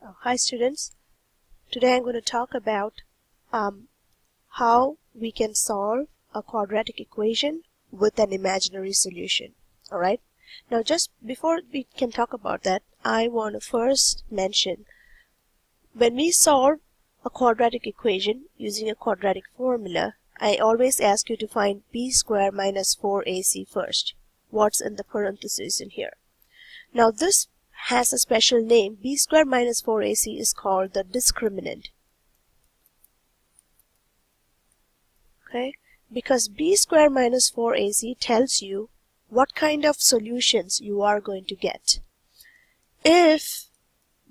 Hi students, today I'm going to talk about how we can solve a quadratic equation with an imaginary solution. Alright, now just before we can talk about that, I want to first mention when we solve a quadratic equation using a quadratic formula, I always ask you to find b squared minus 4ac first. What's in the parentheses in here? Now this has a special name. B squared minus 4ac is called the discriminant. Okay, because b squared minus 4ac tells you what kind of solutions you are going to get. If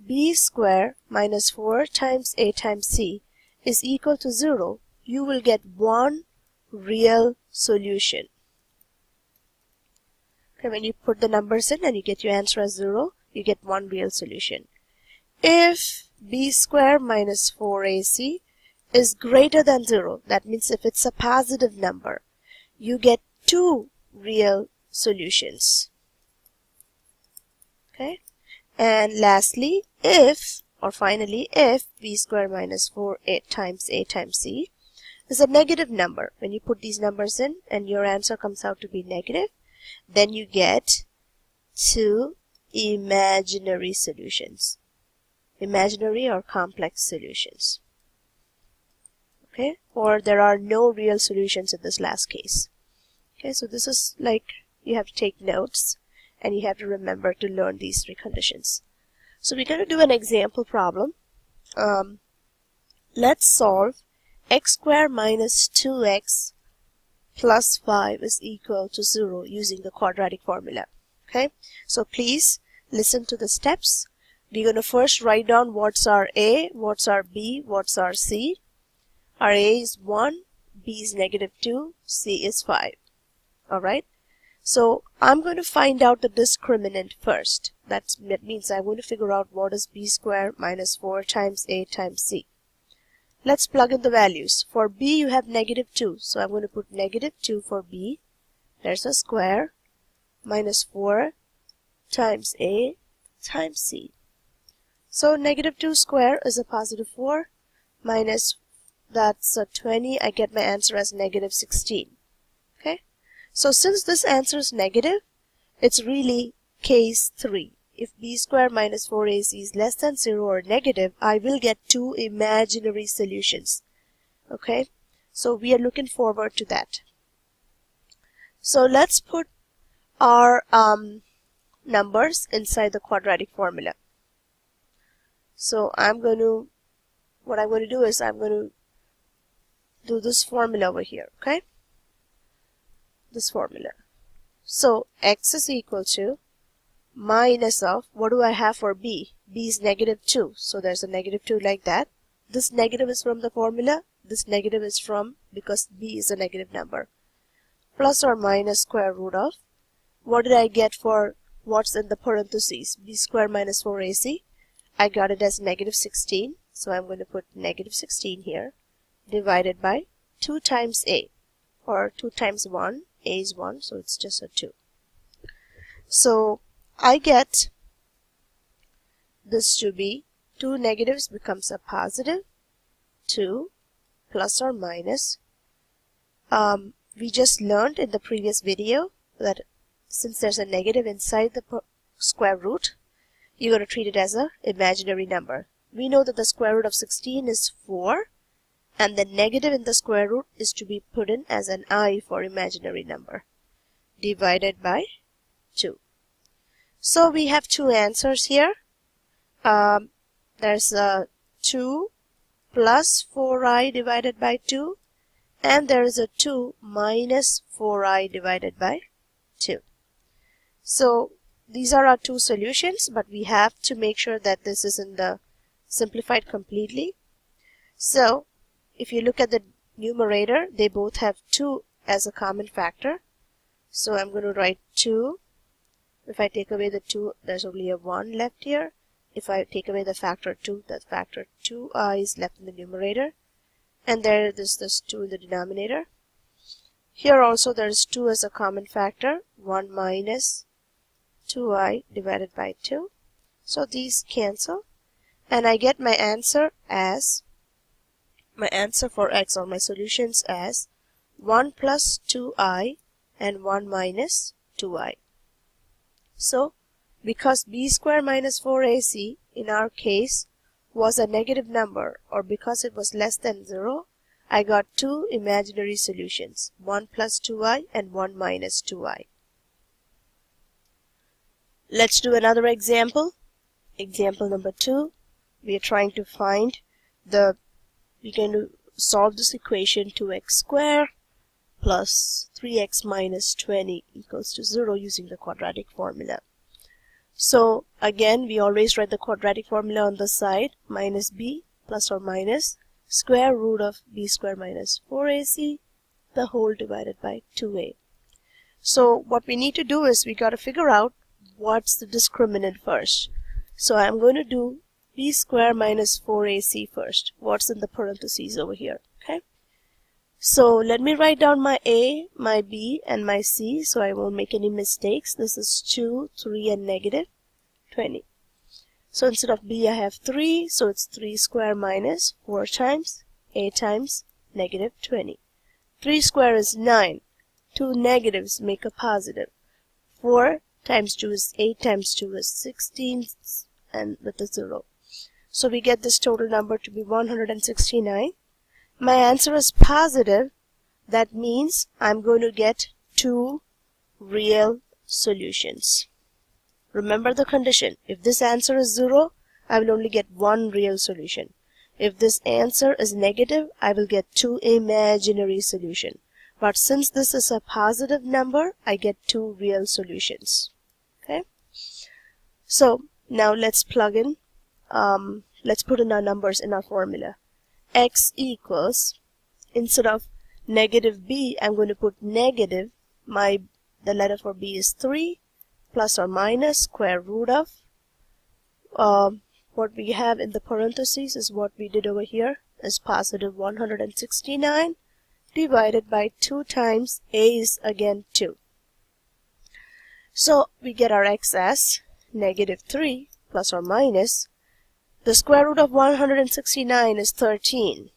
b squared minus 4 times a times c is equal to 0, you will get one real solution. Okay, when you put the numbers in and you get your answer as 0, you get one real solution. If b squared minus 4ac is greater than 0, that means if it's a positive number, you get two real solutions. Okay, and lastly, if b squared minus 4a times c is a negative number, when you put these numbers in and your answer comes out to be negative, then you get two imaginary solutions, imaginary or complex solutions. Okay, or there are no real solutions in this last case. Okay, so this is like you have to take notes and you have to remember to learn these three conditions. So we're going to do an example problem. Let's solve x squared minus 2x plus 5 is equal to 0 using the quadratic formula. Okay, so please listen to the steps. We're going to first write down what's our a, what's our b, what's our c. Our a is 1, b is negative 2, c is 5. Alright, so I'm going to find out the discriminant first. That means I'm going to figure out what is b squared minus 4 times a times c. Let's plug in the values. For b you have negative 2, so I'm going to put negative 2 for b. There's a square minus 4 times a times c. So negative 2 square is a positive 4 minus that's a 20. I get my answer as negative 16. Okay, so since this answer is negative, it's really case 3. If b squared minus 4ac is less than 0 or negative, I will get two imaginary solutions. Okay, so we are looking forward to that. So let's put our numbers inside the quadratic formula. So what I'm going to do is I'm going to do this formula over here. Okay, this formula. So x is equal to minus of, what do I have for b? b is negative 2, so there's a negative 2 like that. This negative is from the formula, this negative is from because b is a negative number. Plus or minus square root of, what did I get for what's in the parentheses? B squared minus 4ac. I got it as negative 16, so I'm going to put negative 16 here, divided by 2 times a, or 2 times 1, a is 1, so it's just a 2. So I get this to be 2 negatives becomes a positive 2 plus or minus. We just learned in the previous video that since there's a negative inside the square root, you're going to treat it as an imaginary number. We know that the square root of 16 is 4, and the negative in the square root is to be put in as an I for imaginary number, divided by 2. So we have two answers here. There's a 2 plus 4i divided by 2, and there is a 2 minus 4i divided by 2. So these are our two solutions, but we have to make sure that this is in the simplified completely. So if you look at the numerator, they both have 2 as a common factor. So I'm going to write 2. If I take away the 2, there's only a 1 left here. If I take away the factor 2, that factor 2i is left in the numerator. And there is this 2 in the denominator. Here also there is 2 as a common factor. 1 minus 2i divided by 2. So these cancel. and I get my answer for x, or my solutions, as 1 plus 2i and 1 minus 2i. So because b square minus 4ac in our case was a negative number, or because it was less than 0, I got two imaginary solutions, 1 plus 2i and 1 minus 2i. Let's do another example. Example number 2. We are trying to find we're going to solve this equation 2x squared plus 3x minus 20 equals to 0 using the quadratic formula. So again, we always write the quadratic formula on the side, minus b plus or minus square root of b squared minus 4ac the whole divided by 2a. So what we need to do is we got to figure out what's the discriminant first. So I'm going to do b squared minus 4ac first. What's in the parentheses over here? Okay. So let me write down my a, my b, and my c so I won't make any mistakes. This is 2, 3, and negative 20. So instead of b I have 3, so it's 3 squared minus 4 times a times negative 20. 3 squared is 9. 2 negatives make a positive. 4 times 2 is 8 times 2 is 16, and with a 0. So we get this total number to be 169. My answer is positive. That means I'm going to get two real solutions. Remember the condition. If this answer is 0, I will only get one real solution. If this answer is negative, I will get two imaginary solutions. But since this is a positive number, I get two real solutions. Okay. So now let's plug in. Let's put in our numbers in our formula. X equals, instead of negative b, I'm going to put negative. The letter for b is 3 plus or minus square root of what we have in the parentheses is what we did over here, is positive 169 divided by 2 times a is again 2. So we get our x as negative 3 plus or minus the square root of 169 is 13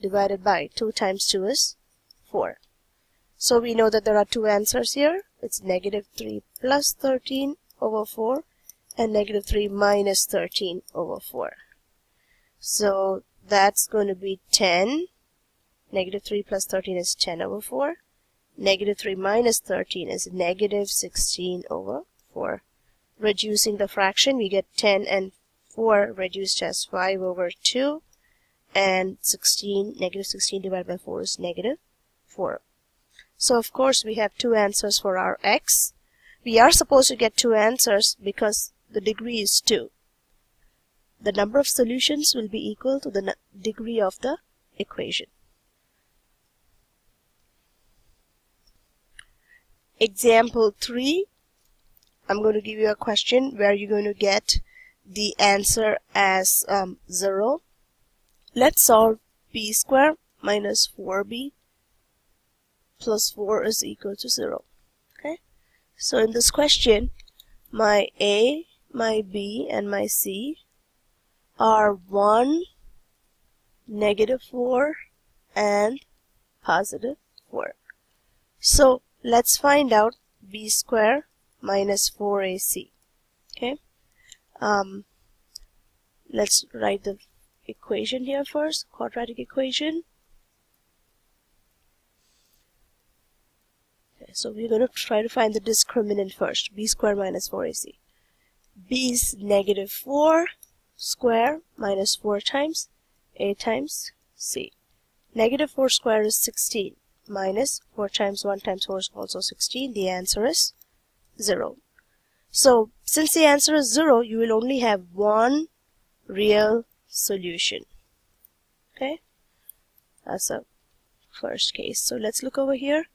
divided by 2 times 2 is 4. So we know that there are two answers here. It's negative 3 plus 13 over 4 and negative 3 minus 13 over 4. So that's going to be 10. Negative 3 plus 13 is 10 over 4. Negative 3 minus 13 is negative 16 over 4. Reducing the fraction, we get 10 and 4 reduced as 5 over 2. And negative 16 divided by 4 is negative 4. So of course we have two answers for our x. We are supposed to get two answers because the degree is 2. The number of solutions will be equal to the degree of the equation. Example 3. I'm going to give you a question where you're going to get the answer as 0. Let's solve b squared minus 4b plus 4 is equal to 0. Okay. So in this question, my a, my b, and my c are 1, negative 4, and positive 4. So let's find out b squared minus 4ac. Okay. Let's write the equation here first, quadratic equation. Okay, so we're going to try to find the discriminant first, b squared minus 4ac. b is negative 4 square minus 4 times a times c. Negative 4 square is 16 minus 4 times 1 times 4 is also 16. The answer is 0. So since the answer is 0, you will only have one real solution. Okay, that's a first case. So let's look over here.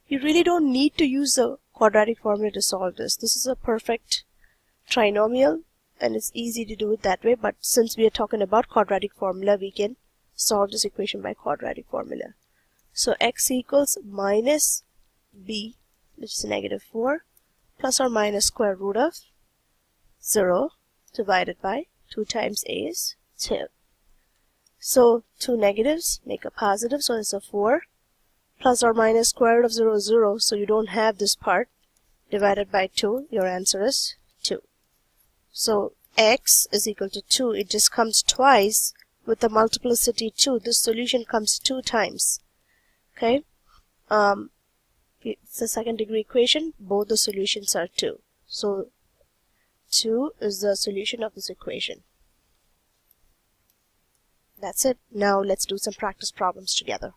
You really don't need to use the quadratic formula to solve this. This is a perfect trinomial and it's easy to do it that way, but since we are talking about quadratic formula, we can solve this equation by quadratic formula. So x equals minus b, which is negative 4, plus or minus square root of 0 divided by 2 times a is 2. So 2 negatives make a positive, so it's a 4. Plus or minus square root of 0 is 0, so you don't have this part. Divided by 2, your answer is 2. So x is equal to 2. It just comes twice with the multiplicity 2. This solution comes 2 times. Okay. It's a second degree equation. Both the solutions are 2. So 2 is the solution of this equation. That's it. Now let's do some practice problems together.